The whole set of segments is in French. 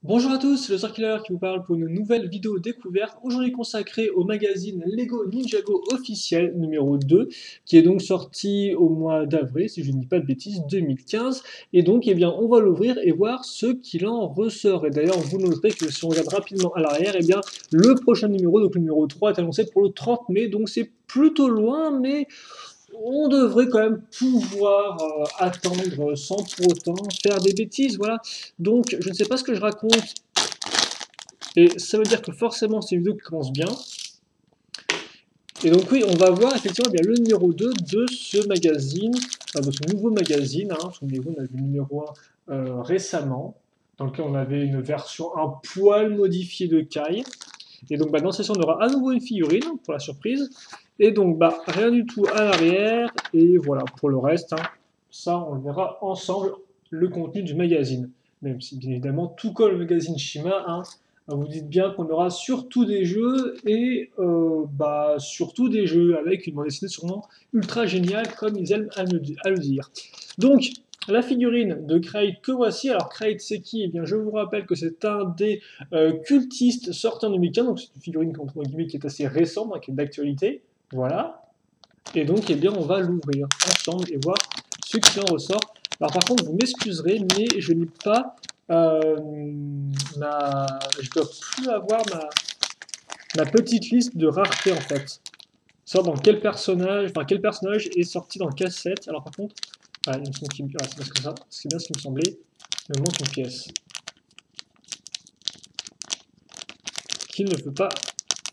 Bonjour à tous, c'est le Circulaire qui vous parle pour une nouvelle vidéo découverte, aujourd'hui consacrée au magazine Lego Ninjago officiel numéro 2, qui est donc sorti au mois d'avril, si je ne dis pas de bêtises, 2015. Et donc, eh bien, on va l'ouvrir et voir ce qu'il en ressort. Et d'ailleurs, vous noterez que si on regarde rapidement à l'arrière, eh bien, le prochain numéro, donc le numéro 3, est annoncé pour le 30 mai, donc c'est plutôt loin, mais on devrait quand même pouvoir attendre sans pour autant faire des bêtises, voilà. Donc, je ne sais pas ce que je raconte, et ça veut dire que forcément c'est une vidéo qui commence bien. Et donc oui, on va voir effectivement bien le numéro 2 de ce magazine, de ce nouveau magazine. Souvenez-vous, on a vu le numéro 1 récemment, dans lequel on avait une version un poil modifiée de Kai. Et donc dans cette session, on aura à nouveau une figurine, pour la surprise. Et donc rien du tout à l'arrière. Et voilà, pour le reste, ça on le verra ensemble, le contenu du magazine. Même si bien évidemment tout colle au magazine Shima, vous dites bien qu'on aura surtout des jeux et surtout des jeux avec une bande dessinée sûrement ultra géniale comme ils aiment à le dire. Donc la figurine de Kraid que voici. Alors Kraid c'est qui? Eh bien je vous rappelle que c'est un des cultistes sortis en 2015, donc c'est une figurine entre guillemets qui est assez récente, qui est d'actualité. Voilà. Et donc eh bien on va l'ouvrir ensemble et voir ce qui en ressort. Alors par contre vous m'excuserez mais je n'ai pas je dois plus avoir ma petite liste de rareté en fait. Savoir dans quel personnage est sorti dans quel set. Alors par contre, il me semble c'est parce que ça, c'est bien ce qui me semblait. Il me manque une pièce. Qu'il ne peut pas.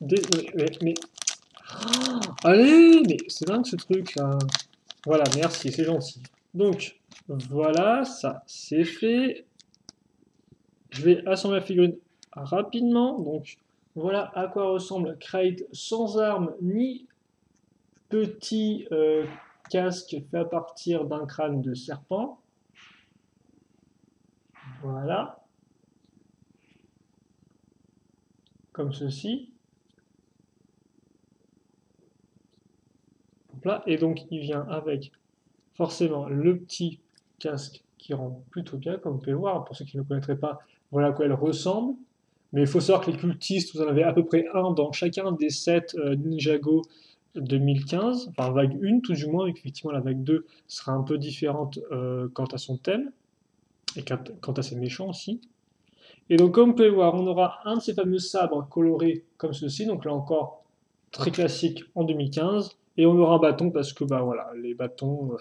Mais... Oh, allez, mais c'est dingue ce truc là. Voilà, merci, c'est gentil. Donc, voilà, ça c'est fait. Je vais assembler la figurine rapidement. Donc, voilà à quoi ressemble Kraid sans armes ni petit casque fait à partir d'un crâne de serpent. Voilà. Comme ceci. Là. Et donc, il vient avec forcément le petit casque qui rend plutôt bien, comme vous pouvez voir. Pour ceux qui ne connaîtraient pas, voilà à quoi elle ressemble. Mais il faut savoir que les cultistes, vous en avez à peu près un dans chacun des 7 Ninjago 2015, enfin vague 1 tout du moins, effectivement la vague 2 sera un peu différente quant à son thème, et quant à ses méchants aussi. Et donc comme vous pouvez voir, on aura un de ces fameux sabres colorés comme ceci, donc là encore très classique en 2015, et on aura un bâton parce que voilà, les bâtons,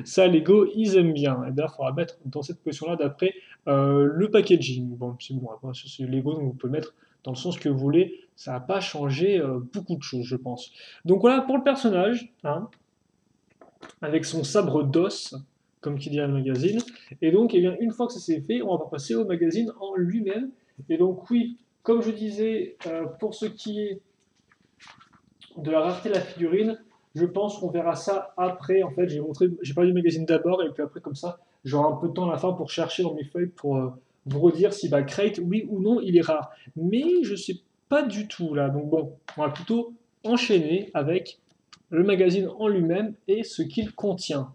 ça, Lego, ils aiment bien. Et d'ailleurs, il faudra mettre dans cette position-là d'après le packaging. Bon, c'est bon, après, c'est Lego, donc vous pouvez mettre dans le sens que vous voulez. Ça va pas changer beaucoup de choses, je pense. Donc voilà pour le personnage, avec son sabre d'os, comme qui dit le magazine. Et donc, eh bien, une fois que ça s'est fait, on va passer au magazine en lui-même. Et donc, oui, comme je disais, pour ce qui est de la rareté de la figurine, je pense qu'on verra ça après. En fait, j'ai parlé du magazine d'abord, et puis après, comme ça, j'aurai un peu de temps à la fin pour chercher dans mes feuilles pour vous redire si Crate, oui ou non, il est rare. Mais je sais pas du tout là. Donc bon, on va plutôt enchaîner avec le magazine en lui-même et ce qu'il contient.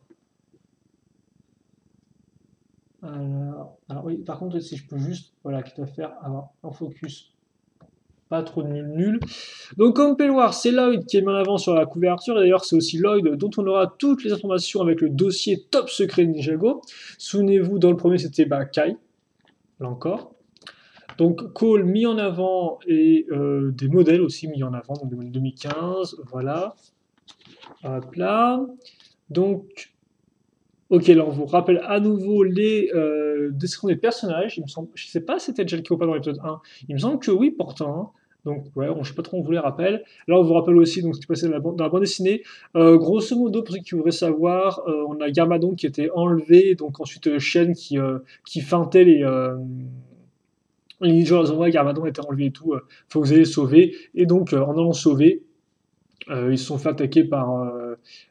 Alors oui, par contre, si je peux juste, voilà, quitte à faire avoir un focus pas trop nul. Donc comme vous pouvez le voir, c'est Lloyd qui est mis en avant sur la couverture, et d'ailleurs c'est aussi Lloyd dont on aura toutes les informations avec le dossier top secret de Ninjago. Souvenez-vous, dans le premier c'était Kai, là encore. Donc Cole mis en avant et des modèles aussi mis en avant, donc 2015, voilà. Hop là. Donc, ok, là on vous rappelle à nouveau les descriptions des personnages. Il me semble, je sais pas si c'était déjà le cas ou pas dans l'épisode 1. Il me semble que oui pourtant. Donc ouais, je sais pas trop, on vous les rappelle. Là, on vous rappelle aussi donc, ce qui passait dans la bande dessinée. Grosso modo, pour ceux qui voudraient savoir, on a Garmadon qui était enlevé, donc ensuite Shen qui feintait les joueurs envoient, Garmadon était enlevé et tout. Faut que vous ayez sauvé. Et donc, en allant sauver, ils se sont fait attaquer par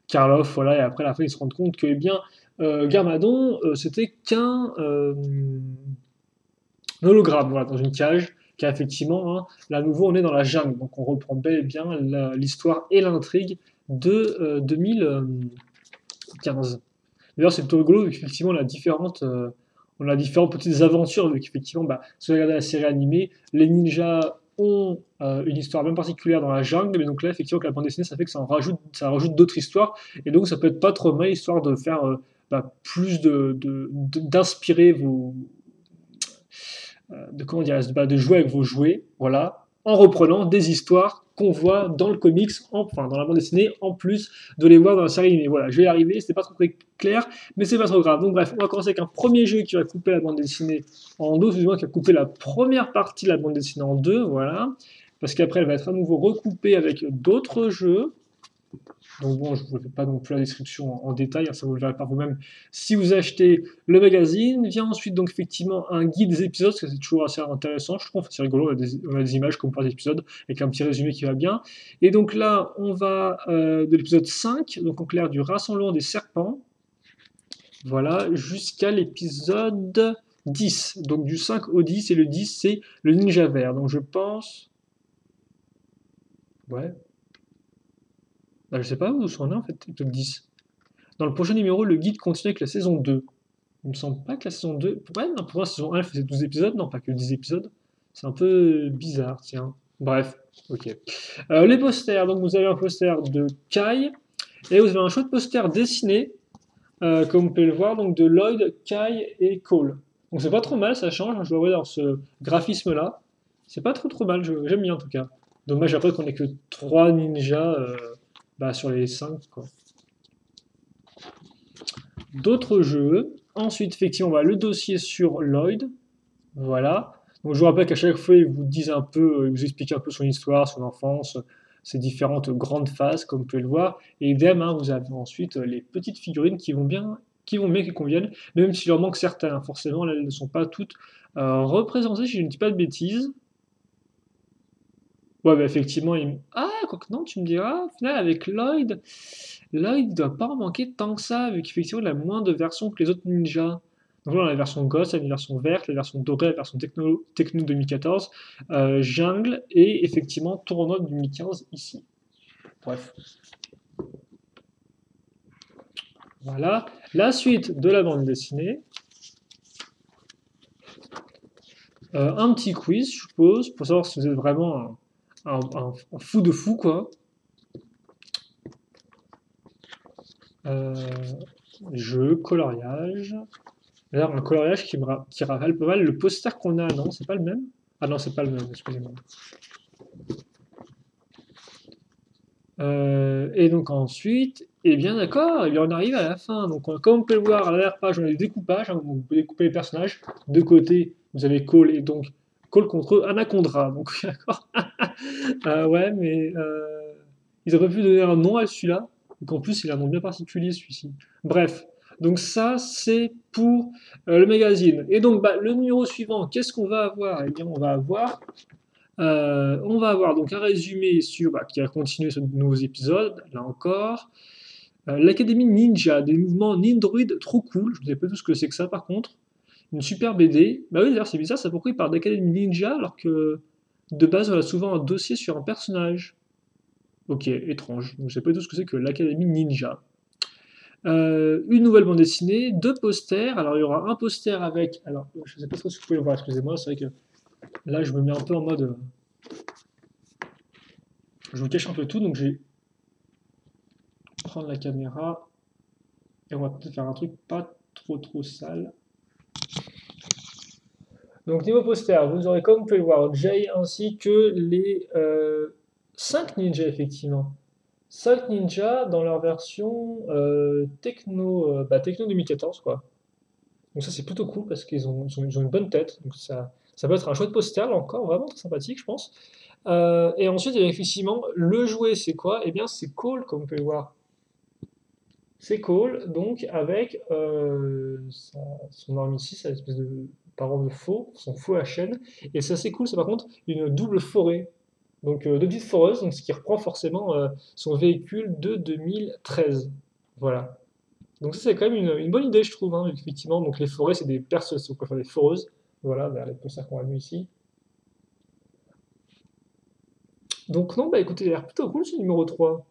Karloff, voilà, et après à la fin ils se rendent compte que eh bien, Garmadon, c'était qu'un hologramme, voilà, dans une cage, car effectivement, là, à nouveau, on est dans la jungle, donc on reprend bel et bien l'histoire et l'intrigue de 2015. D'ailleurs, c'est plutôt rigolo, effectivement, on a différentes petites aventures, vu qu'effectivement, bah, si vous regardez la série animée, les ninjas ont une histoire bien particulière dans la jungle, mais donc là, effectivement, avec la bande dessinée, ça fait que ça rajoute d'autres histoires, et donc ça peut être pas trop mal, histoire de faire bah, plus d'inspirer comment dire, bah, de jouer avec vos jouets, voilà, en reprenant des histoires qu'on voit dans le comics, enfin dans la bande dessinée, en plus de les voir dans la série animée. Voilà, je vais y arriver, c'était pas trop clair, mais c'est pas trop grave. Donc bref, on va commencer avec un premier jeu qui va couper la bande dessinée en deux, excusez-moi, qui va couper la première partie de la bande dessinée en deux, voilà, parce qu'après elle va être à nouveau recoupée avec d'autres jeux. Donc bon, je ne vous fais pas non plus la description en détail, hein, ça vous le verrez par vous-même si vous achetez le magazine. Vient ensuite donc effectivement un guide des épisodes, parce que c'est toujours assez intéressant, je trouve, c'est rigolo, on a des images comme par épisodes, avec un petit résumé qui va bien. Et donc là, on va de l'épisode 5, donc en clair du Rassemblement des serpents, voilà, jusqu'à l'épisode 10. Donc du 5 au 10, et le 10 c'est le ninja vert. Donc je pense... Ouais, bah, je sais pas où on est en fait, épisode 10. Dans le prochain numéro, le guide continue avec la saison 2. Il me semble pas que la saison 2. Ouais, non, pour moi, la saison 1, elle faisait 12 épisodes, non, pas que 10 épisodes. C'est un peu bizarre, tiens. Bref, ok. Les posters, donc vous avez un poster de Kai, et vous avez un chouette poster dessiné, comme vous pouvez le voir, donc de Lloyd, Kai et Cole. Donc c'est pas trop mal, ça change, je dois voir dans ce graphisme-là. C'est pas trop mal, j'aime bien en tout cas. Dommage après qu'on ait que 3 ninjas bah, sur les 5, quoi. D'autres jeux. Ensuite, effectivement, on va le dossier sur Lloyd. Voilà. Donc, je vous rappelle qu'à chaque fois, ils vous disent un peu, ils vous expliquent un peu son histoire, son enfance, ses différentes grandes phases, comme vous pouvez le voir. Et idem, hein, vous avez ensuite les petites figurines qui vont bien, qui conviennent, même s'il en manque certaines. Hein. Forcément, elles ne sont pas toutes représentées, si je ne dis pas de bêtises. Ouais, bah effectivement, ah, quoi que non, tu me diras, au final, avec Lloyd, Lloyd ne doit pas en manquer tant que ça, vu qu'effectivement, il a moins de versions que les autres ninjas. Donc là, on a la version Ghost, la version verte, la version dorée, la version Techno 2014, Jungle, et effectivement, Tournoi 2015 ici. Bref. Voilà. La suite de la bande dessinée. Un petit quiz, je suppose, pour savoir si vous êtes vraiment un fou de fou, quoi. Jeu, coloriage. D'ailleurs, un coloriage qui rappelle pas mal le poster qu'on a, non? C'est pas le même? Ah non, c'est pas le même, excusez-moi. Et donc ensuite, eh bien d'accord, eh bien on arrive à la fin. Donc comme on peut le voir à l'arrière-page, on a des découpages, hein, vous pouvez découper les personnages. De côté, vous avez Cole et donc Cole contre Anacondra. Donc d'accord. Ouais, mais ils auraient pu donner un nom à celui-là. Donc en plus, il a un nom bien particulier celui-ci. Bref, donc ça c'est pour le magazine. Et donc bah, le numéro suivant, qu'est-ce qu'on va avoir? Eh bien on va avoir donc un résumé sur qui a continué sur de nouveaux épisodes, là encore. L'Académie Ninja, des mouvements Nindroid trop cool. Je ne sais pas tout ce que c'est que ça par contre. Une super BD. Bah oui, d'ailleurs, c'est bizarre, ça pourquoi il parle d'Académie Ninja alors que de base, on a souvent un dossier sur un personnage. Ok, étrange. Donc, je ne sais pas tout ce que c'est que l'Académie Ninja. Une nouvelle bande dessinée, deux posters. Alors, il y aura un poster avec. Alors, je ne sais pas trop si vous pouvez le voir, excusez-moi, c'est vrai que là, je me mets un peu en mode. Je vous cache un peu tout, donc je vais prendre la caméra et on va peut-être faire un truc pas trop sale. Donc niveau poster, vous aurez comme vous pouvez le voir Jay ainsi que les 5 ninjas effectivement. 5 ninjas dans leur version Techno 2014 quoi. Donc ça c'est plutôt cool parce qu'ils ont une bonne tête. Donc ça peut être un chouette poster là encore, vraiment très sympathique je pense. Et ensuite effectivement le jouet c'est quoi? Eh bien c'est Cole comme vous pouvez le voir. C'est Cole, donc avec son arme ici, sa espèce de parent de faux, son faux à chaîne. Et c'est assez cool, c'est par contre une double forêt. Donc deux petites foreuses, donc ce qui reprend forcément son véhicule de 2013. Voilà. Donc ça c'est quand même une bonne idée je trouve, hein, effectivement. Donc les forêts c'est des perceuses, donc enfin des foreuses. Voilà, vers les posters qu'on a mis ici. Donc non, bah écoutez, il a l'air plutôt cool ce numéro 3.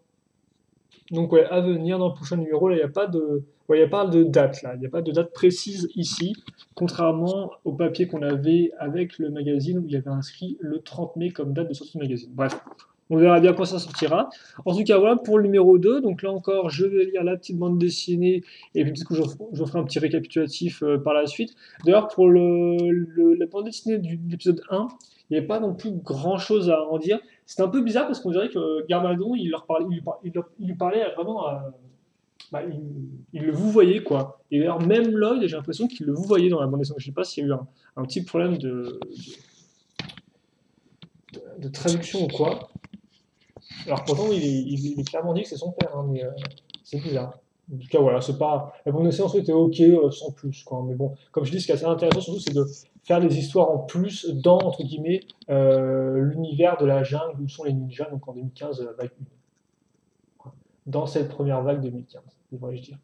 Donc ouais, à venir dans le prochain numéro, là, il n'y a pas de, ouais, il y a pas de date là, il n'y a pas de date précise ici, contrairement au papier qu'on avait avec le magazine où il y avait inscrit le 30 mai comme date de sortie du magazine. Bref, on verra bien quand ça sortira. En tout cas, voilà pour le numéro 2. Donc là encore, je vais lire la petite bande dessinée et puis du coup, je ferai un petit récapitulatif par la suite. D'ailleurs, pour la bande dessinée de l'épisode 1, il n'y avait pas non plus grand chose à en dire. C'était un peu bizarre parce qu'on dirait que Garmadon, il lui parlait vraiment à. Bah, il le vous voyait quoi. Et d'ailleurs, même Lloyd, j'ai l'impression qu'il le vous voyait dans la bande dessinée. Je sais pas s'il y a eu un petit problème de traduction ou quoi. Alors pourtant, il est clairement dit que c'est son père, hein, mais c'est bizarre. En tout cas, voilà, c'est pas. La bande dessinée ensuite était ok, sans plus, quoi. Mais bon, comme je dis, ce qui est assez intéressant surtout, c'est de faire des histoires en plus dans, entre guillemets, l'univers de la jungle où sont les ninjas, donc en 2015, vague 1. Dans cette première vague 2015, devrais-je dire.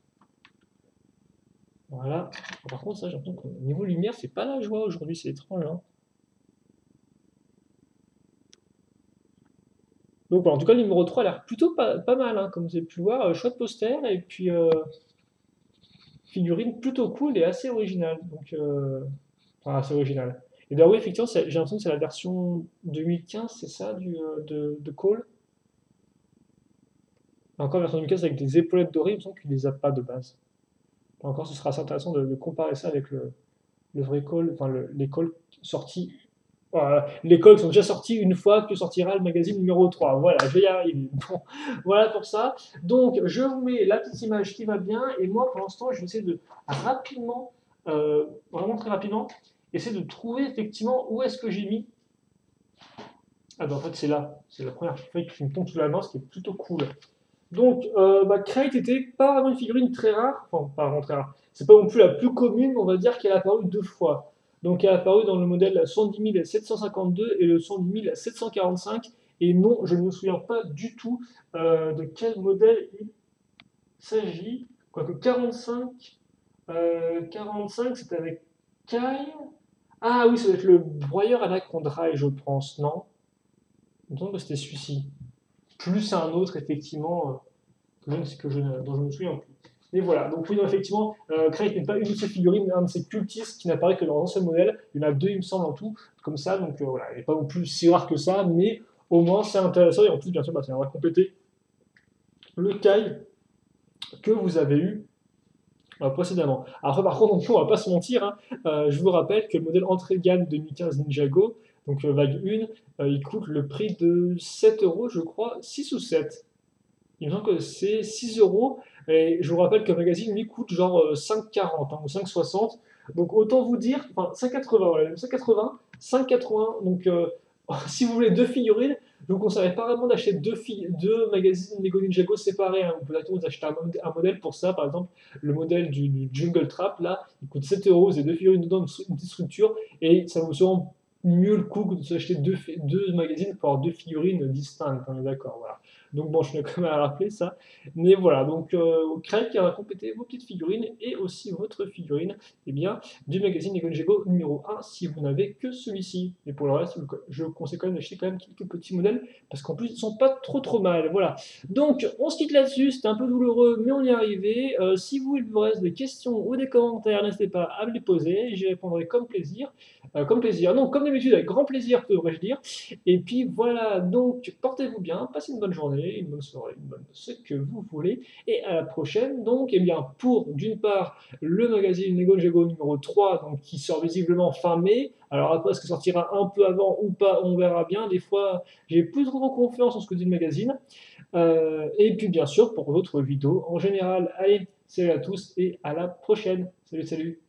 Voilà. Par contre, ça, j'ai l'impression qu'au niveau lumière, c'est pas la joie aujourd'hui, c'est étrange, hein. Donc, voilà, en tout cas, le numéro 3 a l'air plutôt pas mal, hein, comme vous avez pu le voir. Chouette poster, et puis figurine plutôt cool et assez originale. Donc, enfin, assez originale. Et d'ailleurs, oui, effectivement, j'ai l'impression que c'est la version 2015, c'est ça, de Cole. Encore version 2015 avec des épaulettes dorées, il me semble qu'il les a pas de base. Encore, ce sera assez intéressant de comparer ça avec le vrai Cole, enfin les Coles sortis. Voilà, les Coles sont déjà sortis une fois que sortira le magazine numéro 3. Voilà, je vais y arriver. Bon, voilà pour ça. Donc, je vous mets la petite image qui va bien. Et moi, pour l'instant, je vais essayer de rapidement, vraiment très rapidement, essayer de trouver effectivement où est-ce que j'ai mis. Ah ben en fait, c'est là. C'est la première feuille qui me tombe sous la main, ce qui est plutôt cool. Donc, Crate était pas vraiment une figurine très rare, enfin, pas vraiment très rare. C'est pas non plus la plus commune, mais on va dire qu'elle a apparu deux fois. Donc, elle a apparu dans le modèle 110 752 et le 110 745. Et non, je ne me souviens pas du tout de quel modèle il s'agit. Quoique 45, 45 c'était avec Kai. Ah oui, ça doit être le broyeur Anaconda, je pense, non? Il me semble que c'était celui-ci. Plus un autre, effectivement. Dont je ne me souviens plus. Et voilà, donc oui, non, effectivement, Crate n'est pas une de ses figurines, mais un de ses cultistes qui n'apparaît que dans l'ancien modèle. Il y en a deux, il me semble, en tout, comme ça, donc voilà, il n'est pas non plus si rare que ça, mais au moins c'est intéressant, et en plus, bien sûr, bah, ça va compléter le Kai que vous avez eu précédemment. Après, par contre, on va pas se mentir, hein, je vous rappelle que le modèle entrée de gamme 2015 Ninjago, donc vague 1, il coûte le prix de 7 euros, je crois, 6 ou 7. Il me semble que c'est 6 euros. Et je vous rappelle que le magazine, lui, coûte genre 5,40 hein, ou 5,60. Donc autant vous dire, enfin 5,80, voilà, 5,80, 5,80. Donc si vous voulez deux figurines, je vous conseillerais pas vraiment d'acheter deux magazines Lego Ninjago séparés, hein. Vous pouvez vous acheter un modèle pour ça, par exemple, le modèle du Jungle Trap, là, il coûte 7 euros, vous avez deux figurines dedans, une petite structure, et ça vous rend mieux le coup que d'acheter deux magazines pour avoir deux figurines distinctes, on est d'accord, voilà. Donc bon, je tenais quand même à rappeler ça. Mais voilà, donc Craig qui a complété vos petites figurines et aussi votre figurine eh bien, du magazine Lego Ninjago numéro 1 si vous n'avez que celui-ci. Et pour le reste, je vous conseille quand même d'acheter quand même quelques petits modèles parce qu'en plus ils sont pas trop mal. Voilà. Donc on se quitte là-dessus, c'était un peu douloureux mais on y est arrivé. Si vous, il vous reste des questions ou des commentaires, n'hésitez pas à me les poser, j'y répondrai comme plaisir. Comme plaisir, non, comme d'habitude, avec grand plaisir, devrais-je dire. Et puis voilà, donc portez-vous bien, passez une bonne journée, une bonne soirée, ce que vous voulez, et à la prochaine. Donc, eh bien, pour d'une part le magazine Lego Ninjago numéro 3, donc, qui sort visiblement fin mai. Alors après, est-ce que sortira un peu avant ou pas, on verra bien. Des fois, j'ai plus trop confiance en ce que dit le magazine. Et puis bien sûr, pour d'autres vidéos en général. Allez, salut à tous et à la prochaine. Salut, salut.